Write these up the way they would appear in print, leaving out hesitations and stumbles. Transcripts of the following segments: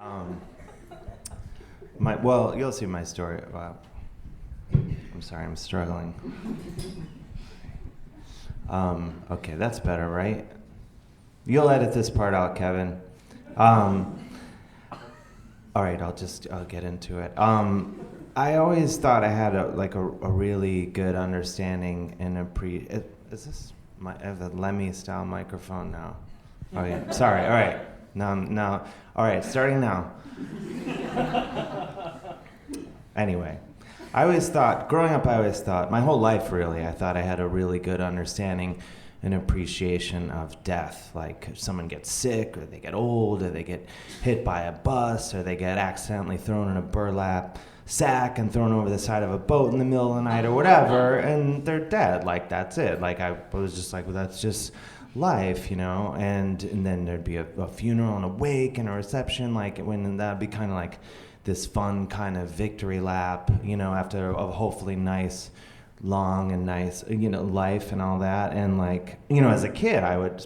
Um, well, you'll see my story. I'm sorry, I'm struggling. Okay, that's better, right? You'll edit this part out, Kevin. All right, I'll get into it. I always thought I had a really good understanding and is this I have the Lemmy style microphone now. Oh yeah, sorry. All right, now. All right, starting now. Anyway, growing up, I always thought, my whole life really, I thought I had a really good understanding and appreciation of death. Like if someone gets sick, or they get old, or they get hit by a bus, or they get accidentally thrown in a burlap sack and thrown over the side of a boat in the middle of the night or whatever, and they're dead. Like that's it. Like I was just like, well, that's just life, you know. And then there'd be a funeral and a wake and a reception, like when that'd be kind of like this fun kind of victory lap, you know, after a hopefully nice, long and nice, you know, life and all that. And like, you know, as a kid, I would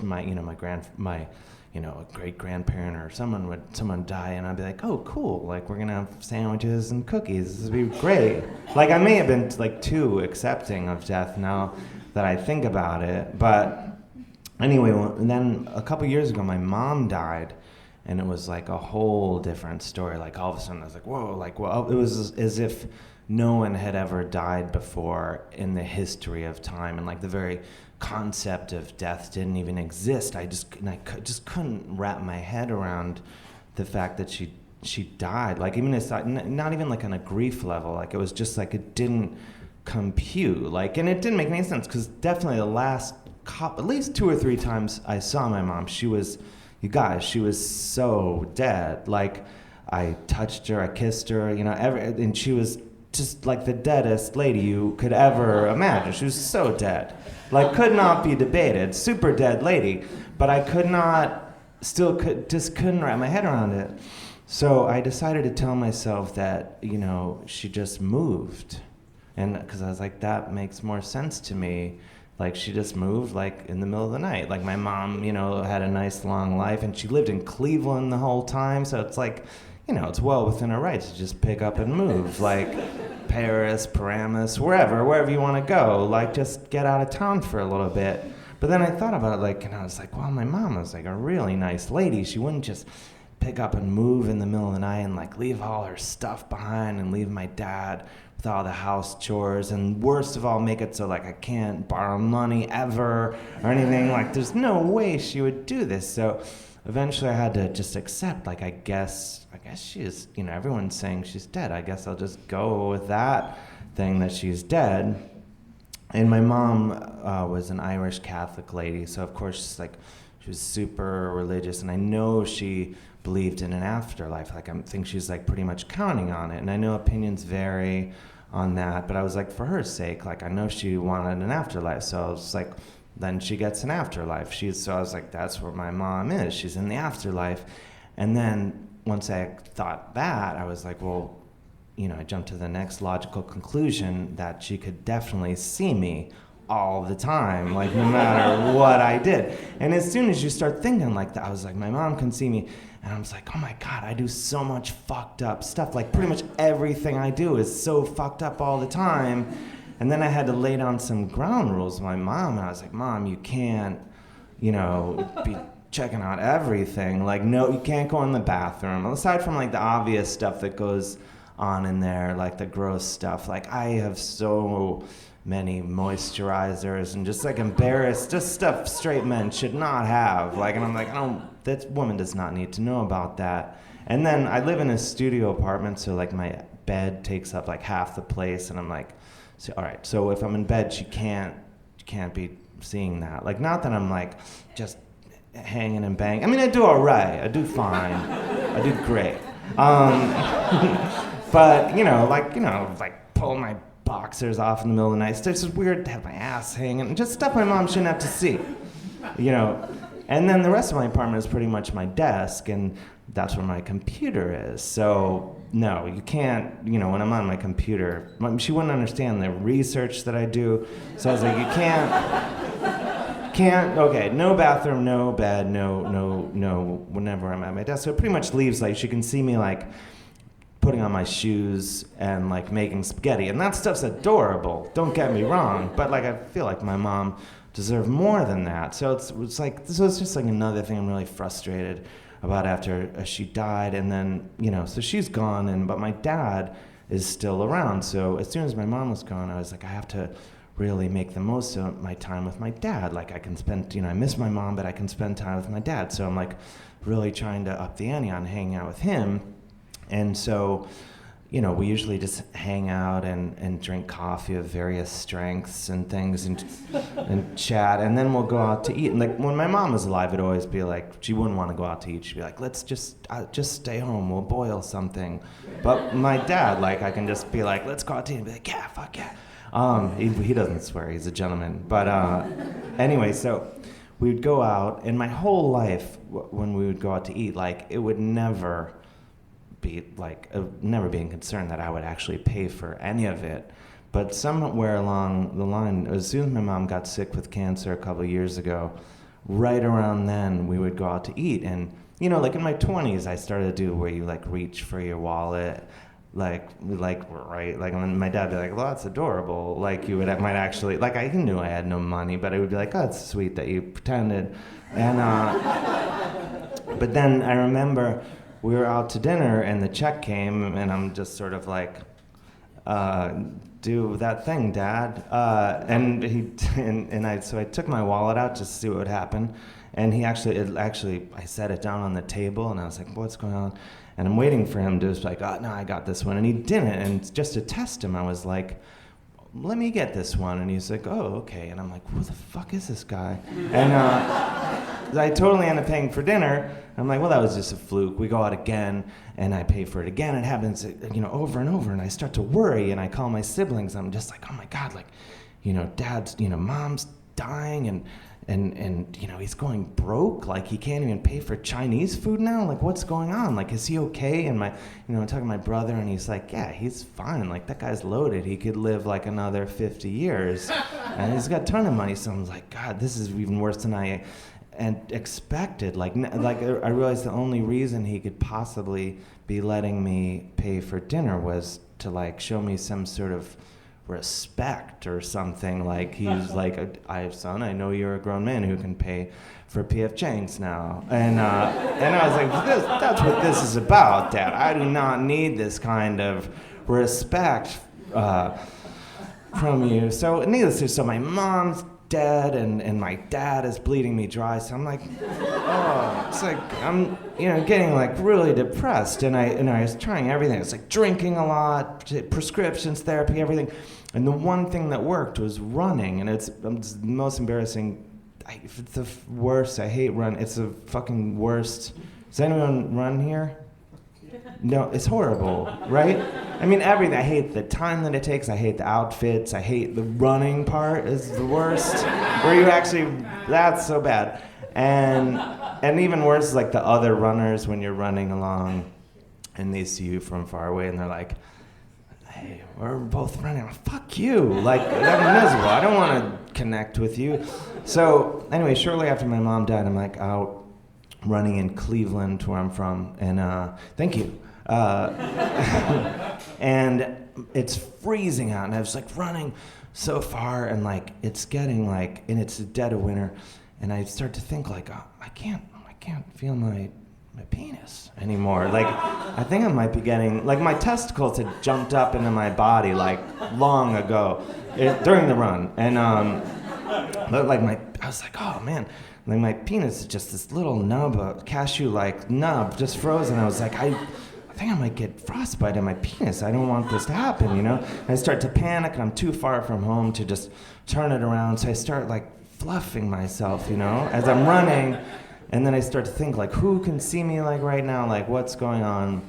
a great grandparent or someone die, and I'd be like, oh, cool, like we're gonna have sandwiches and cookies. This would be great. Like I may have been like too accepting of death now that I think about it, but anyway, and then a couple years ago, my mom died. And it was like a whole different story. Like all of a sudden I was like, whoa, like, well, it was as if no one had ever died before in the history of time. And like the very concept of death didn't even exist. I just couldn't wrap my head around the fact that she died. Like even not even like on a grief level. Like it was just like it didn't compute. Like, and it didn't make any sense because definitely the last at least 2 or 3 times I saw my mom, she was so dead. Like, I touched her, I kissed her, you know, and she was just like the deadest lady you could ever imagine. She was so dead. Like, could not be debated. Super dead lady. But I couldn't wrap my head around it. So I decided to tell myself that, you know, she just moved. And because I was like, that makes more sense to me. Like, she just moved, like, in the middle of the night. Like, my mom, you know, had a nice long life, and she lived in Cleveland the whole time, so it's like, you know, it's well within her rights to just pick up and move. Like, Paris, Paramus, wherever you want to go. Like, just get out of town for a little bit. But then I thought about it, like, and I was like, well, my mom was, like, a really nice lady. She wouldn't just pick up and move in the middle of the night and, like, leave all her stuff behind and leave my dad with all the house chores, and worst of all, make it so like I can't borrow money ever or anything. Like there's no way she would do this. So eventually I had to just accept, like I guess she is, you know, everyone's saying she's dead. I guess I'll just go with that thing that she's dead. And my mom was an Irish Catholic lady, so of course she was super religious, and I know she believed in an afterlife. Like I think she's like pretty much counting on it. And I know opinions vary on that, but I was like, for her sake, like I know she wanted an afterlife. So I was like, then she gets an afterlife. So I was like, that's where my mom is. She's in the afterlife. And then once I thought that, I was like, well, you know, I jumped to the next logical conclusion that she could definitely see me all the time, like no matter what I did. And as soon as you start thinking like that, I was like, my mom can see me. And I was like, oh my God, I do so much fucked up stuff. Like pretty much everything I do is so fucked up all the time. And then I had to lay down some ground rules with my mom. And I was like, Mom, you can't, you know, be checking out everything. Like, no, you can't go in the bathroom. Aside from like the obvious stuff that goes on in there, like the gross stuff. Like I have so many moisturizers and just like embarrassed, just stuff straight men should not have. Like, and I'm like, that woman does not need to know about that. And then I live in a studio apartment, so like my bed takes up like half the place, and I'm like, so, all right, so if I'm in bed, she can't be seeing that. Like, not that I'm like just hanging and banging. I mean, I do all right. I do fine. I do great. But like pull my boxers off in the middle of the night. It's just weird to have my ass hanging, just stuff my mom shouldn't have to see, you know. And then the rest of my apartment is pretty much my desk, and that's where my computer is. So no, you can't, you know, when I'm on my computer, she wouldn't understand the research that I do. So I was like, you Can't, okay, no bathroom, no bed, no, whenever I'm at my desk. So it pretty much leaves, like, she can see me, like, putting on my shoes and, like, making spaghetti. And that stuff's adorable, don't get me wrong. But, like, I feel like my mom deserved more than that. So it's just, like, another thing I'm really frustrated about after she died. And then, so she's gone, but my dad is still around. So as soon as my mom was gone, I was like, I have to really make the most of my time with my dad. Like, I can spend, I miss my mom, but I can spend time with my dad. So I'm, like, really trying to up the ante on hanging out with him. And so, we usually just hang out and drink coffee of various strengths and things and chat, and then we'll go out to eat. And, like, when my mom was alive, it'd always be like, she wouldn't want to go out to eat. She'd be like, let's just stay home, we'll boil something. But my dad, like, I can just be like, let's go out to eat, and be like, yeah, fuck yeah. He doesn't swear, he's a gentleman. But anyway, so we would go out, and my whole life, when we would go out to eat, like, it would never be, like, never being concerned that I would actually pay for any of it. But somewhere along the line, as soon as my mom got sick with cancer a couple of years ago, right around then, we would go out to eat. And, like, in my 20s, I started to do where you, like, reach for your wallet. Like, right, like, when my dad would be like, well, that's adorable, like, might actually, like, I knew I had no money, but it would be like, oh, it's sweet that you pretended, and, but then I remember we were out to dinner, and the check came, and I'm just sort of like, do that thing, Dad, so I took my wallet out just to see what would happen, and I set it down on the table, and I was like, what's going on? And I'm waiting for him to just like, oh, no, I got this one. And he didn't. And just to test him, I was like, let me get this one. And he's like, oh, okay. And I'm like, who the fuck is this guy? And I totally end up paying for dinner. I'm like, well, that was just a fluke. We go out again, and I pay for it again. It happens, over and over. And I start to worry, and I call my siblings. I'm just like, oh, my God, like, Dad's, Mom's dying, and he's going broke, like, he can't even pay for Chinese food now, like, what's going on, like, is he okay? And I'm talking to my brother, and he's like, yeah, he's fine, like, that guy's loaded, he could live like another 50 years, and he's got a ton of money. So I'm like, God, this is even worse than I expected. Like, I realized the only reason he could possibly be letting me pay for dinner was to, like, show me some sort of respect or something. Like, he's like, son, I know you're a grown man who can pay for P.F. Chang's now. And I was like, that's what this is about, Dad. I do not need this kind of respect from you. So needless to say, so my mom's dead, and my dad is bleeding me dry. So I'm like, oh, it's like I'm, getting, like, really depressed. And I was trying everything. It's like drinking a lot, prescriptions, therapy, everything. And the one thing that worked was running. And it's the most embarrassing. It's the worst. I hate run. It's the fucking worst. Does anyone run here? No, it's horrible, right? I mean, everything. I hate the time that it takes. I hate the outfits. I hate the running part is the worst. Where you actually, that's so bad. And even worse is, like, the other runners when you're running along and they see you from far away and they're like, hey, we're both running. I'm like, fuck you. Like, I'm miserable. I don't want to connect with you. So anyway, shortly after my mom died, I'm, like, out running in Cleveland, where I'm from, and thank you. And it's freezing out, and I was, like, running so far, and, like, it's getting, like, and it's the dead of winter, and I start to think, like, oh, I can't feel my penis anymore. Like, I think I might be getting, like, my testicles had jumped up into my body, like, long ago, during the run, and but, like, I was like, oh man. Like, my penis is just this little nub, a cashew-like nub, just frozen. I was like, I think I might get frostbite in my penis. I don't want this to happen, I start to panic, and I'm too far from home to just turn it around. So I start, like, fluffing myself, as I'm running. And then I start to think, like, who can see me, like, right now? Like, what's going on?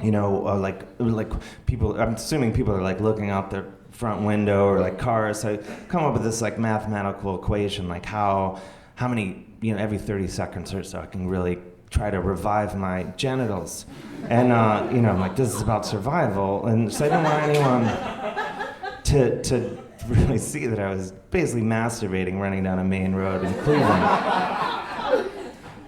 Like people, I'm assuming people are, like, looking out their front window or, like, cars. So I come up with this, like, mathematical equation, like how many, every 30 seconds or so I can really try to revive my genitals. And, I'm like, this is about survival. And so I didn't want anyone to really see that I was basically masturbating running down a main road in Cleveland.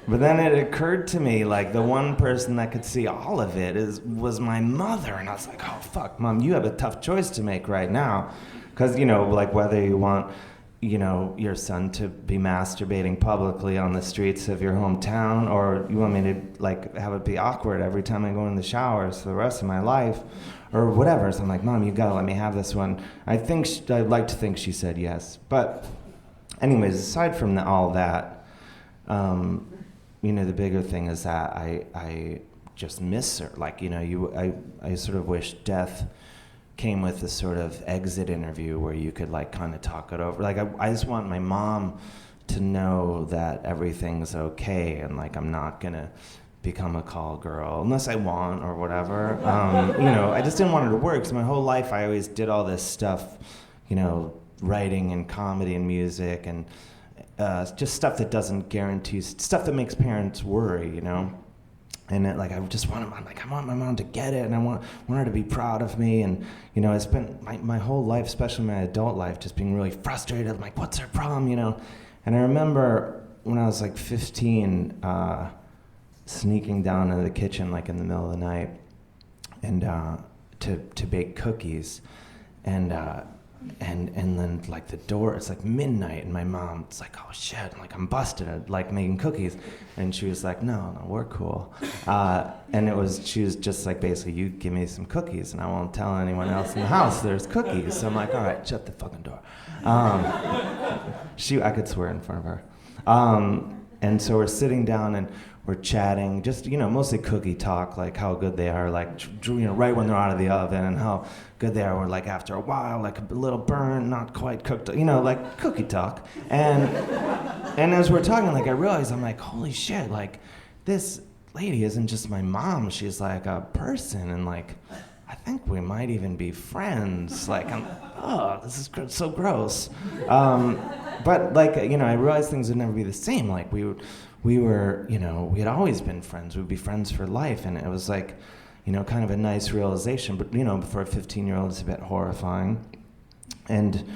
But then it occurred to me, like, the one person that could see all of it was my mother. And I was like, oh, fuck, Mom, you have a tough choice to make right now. Because, like, whether you want, your son to be masturbating publicly on the streets of your hometown, or you want me to, like, have it be awkward every time I go in the showers for the rest of my life, or whatever. So I'm like, Mom, you gotta let me have this one. I'd like to think she said yes. But anyways, aside from all that, the bigger thing is that I just miss her. Like, I sort of wish death came with this sort of exit interview where you could, like, kind of talk it over. Like, I just want my mom to know that everything's okay, and, like, I'm not gonna become a call girl unless I want or whatever. I just didn't want her to work, because my whole life I always did all this stuff, writing and comedy and music and just stuff that doesn't guarantee, stuff that makes parents worry, And I just want I want my mom to get it, and I want her to be proud of me. And I spent my whole life, especially my adult life, just being really frustrated. I'm like, what's her problem, And I remember when I was like 15, sneaking down into the kitchen like in the middle of the night, and to bake cookies, and then like the door, it's like midnight, and my mom, it's like, oh shit, I'm busted at like making cookies, and she was like, no, we're cool, and she was just like, basically, you give me some cookies and I won't tell anyone else in the house there's cookies. So I'm like, all right, shut the fucking door. I could swear in front of her, and so we're sitting down and we're chatting, just, mostly cookie talk, like how good they are, like, right when they're out of the oven, and how good they are, or like after a while, like a little burn, not quite cooked, like cookie talk. And as we're talking, like, I realized, I'm like, holy shit, like, this lady isn't just my mom, she's like a person, and like, I think we might even be friends. Like, this is so gross. But like, I realized things would never be the same. Like, we were, we had always been friends. We'd be friends for life. And it was like, kind of a nice realization. But, for a 15-year-old, it's a bit horrifying. And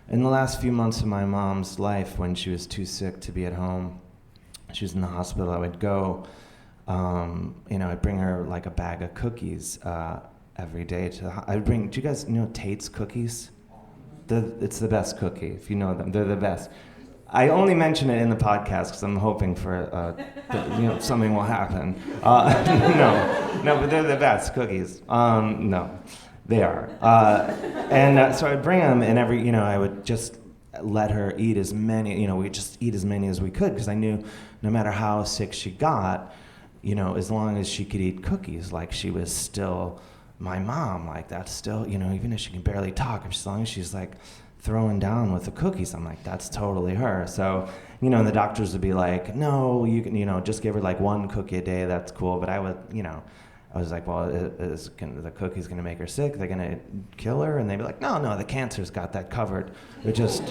in the last few months of my mom's life, when she was too sick to be at home, she was in the hospital, I would go, I'd bring her like a bag of cookies every day. Do you guys know Tate's cookies? It's the best cookie, if you know them. They're the best. I only mention it in the podcast because I'm hoping for something will happen. No, but they're the best cookies. No, they are. So I'd bring them, and I would just let her eat as many. We'd just eat as many as we could, because I knew no matter how sick she got, as long as she could eat cookies, like, she was still my mom. Like, that's still, even if she can barely talk, as long as she's like throwing down with the cookies, I'm like, that's totally her. So, and the doctors would be like, no, you can, just give her like one cookie a day, that's cool. But I would, I was like, well, the cookie's gonna make her sick? They're gonna kill her? And they'd be like, no, the cancer's got that covered. It just,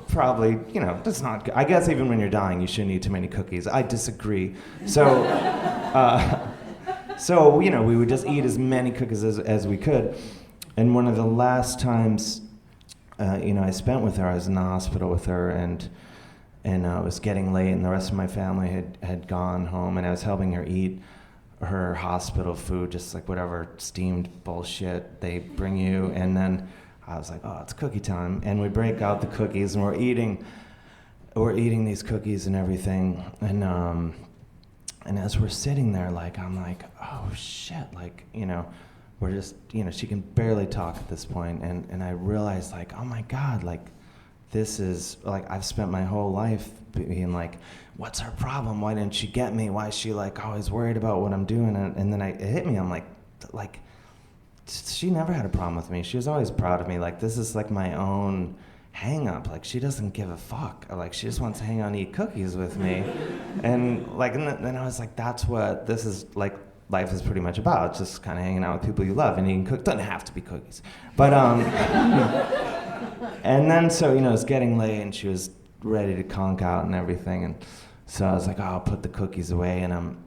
probably, that's not good. I guess even when you're dying, you shouldn't eat too many cookies. I disagree. So, we would just eat as many cookies as we could. And one of the last times, I spent with her, I was in the hospital with her, and it was getting late, and the rest of my family had gone home, and I was helping her eat her hospital food, just like whatever steamed bullshit they bring you. And then I was like, oh, it's cookie time. And we break out the cookies, and we're eating these cookies and everything. And as we're sitting there, like, I'm like, oh shit, like, we're just, she can barely talk at this point. And I realized, like, oh my God, like, this is, like, I've spent my whole life being like, what's her problem? Why didn't she get me? Why is she, like, always worried about what I'm doing? And then it hit me. I'm like, she never had a problem with me. She was always proud of me. Like, this is, like, my own hang up. Like, she doesn't give a fuck. Like, she just wants to hang out and eat cookies with me. And, like, and then I was like, that's what this is, like, life is pretty much about. It's just kind of hanging out with people you love and eating cookies. Doesn't have to be cookies. But, and then, so, it's getting late, and she was ready to conk out and everything. And so I was like, oh, I'll put the cookies away, and I'm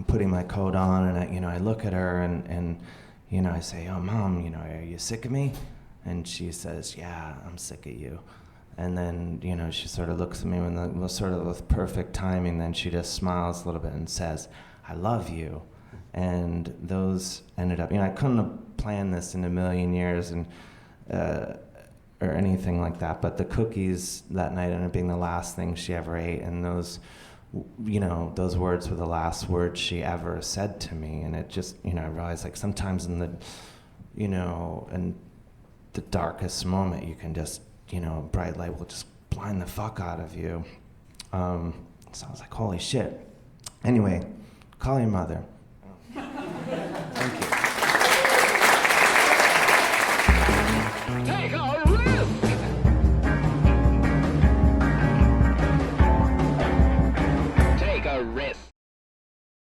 putting my coat on, and I look at her, and I say, oh, Mom, are you sick of me? And she says, yeah, I'm sick of you. And then, you know, she sort of looks at me with perfect timing, then she just smiles a little bit and says, I love you. And those ended up, you know, I couldn't have planned this in a million years and or anything like that, but the cookies that night ended up being the last thing she ever ate, and those, you know, those words were the last words she ever said to me. And it just, you know, I realized, like, sometimes in the, you know, in the darkest moment, you can just, you know, bright light will just blind the fuck out of you. So I was like, holy shit. Anyway, call your mother.